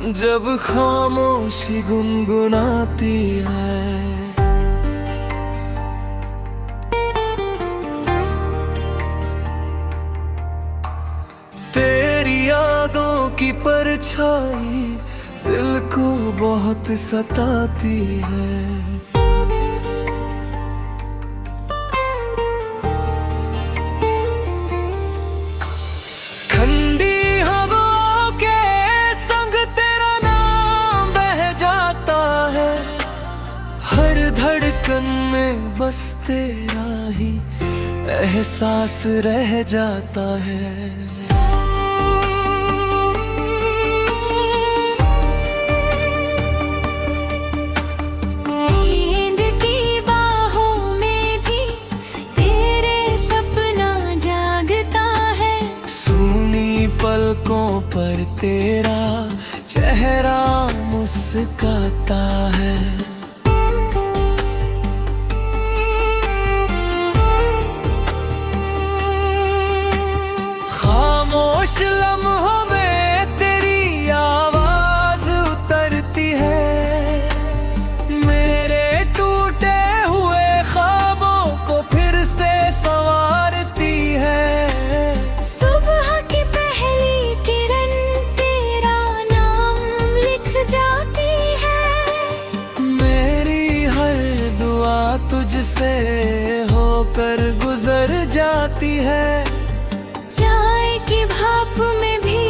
जब खामोशी गुनगुनाती है। तेरी यादों की परछाई दिल को बहुत सताती है। ठंडी हवाओं के संग तेरा नाम बह जाता है। हर धड़कन में बस तेरा ही एहसास रह जाता है। पलकों पर तेरा चेहरा मुस्कुराता है। खामोश लम्हों में तेरी आवाज उतरती है। मेरे टूटे हुए ख्वाबों को फिर से संवारती है। तुझसे होकर गुजर जाती है। चाय की भाप में भी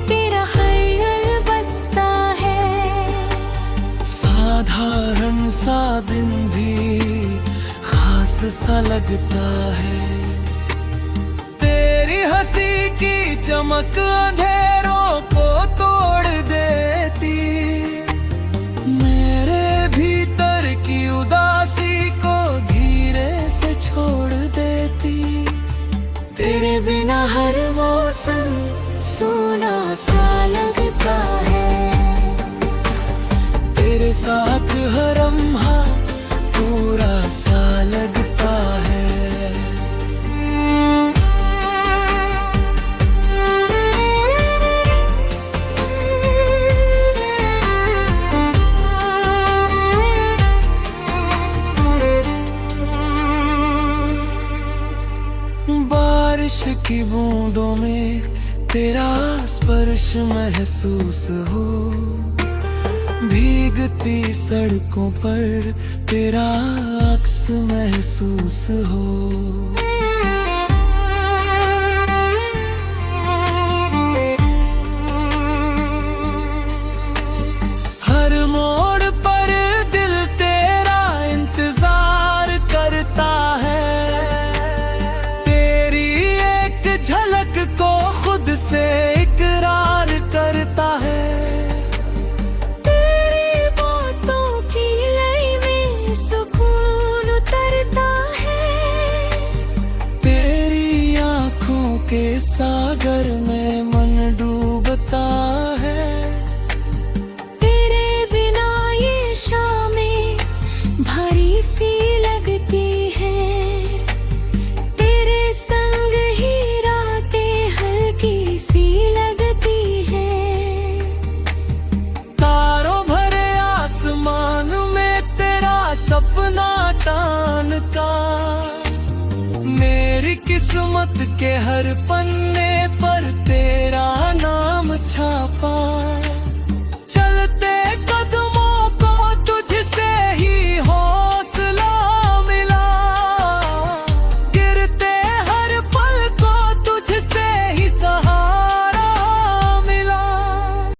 तेरा ख्याल बसता है। साधारण सा दिन भी खास सा लगता है। तेरी हंसी की चमक अंधेरों को तोड़ देती। मेरे भीतर की उदासी को धीरे से छोड़ देती। तेरे बिना हर मौसम सूना सा लगता है। तेरे साथ हर लम्हा पूरा सा लगता है। बारिश की बूंदों में तेरा स्पर्श महसूस हो। भीगती सड़कों पर तेरा अक्स महसूस हो। हर मोड़ पर दिल तेरा इंतजार करता है। झलक को खुद से इकरार करता है। तेरी बातों की लय में सुकून उतरता है। तेरी आँखों के सागर में मन डूबता है। तेरे बिना ये शामें भारी सी लगती है। सपना टान का मेरी किस्मत के हर पन्ने पर तेरा नाम छापा।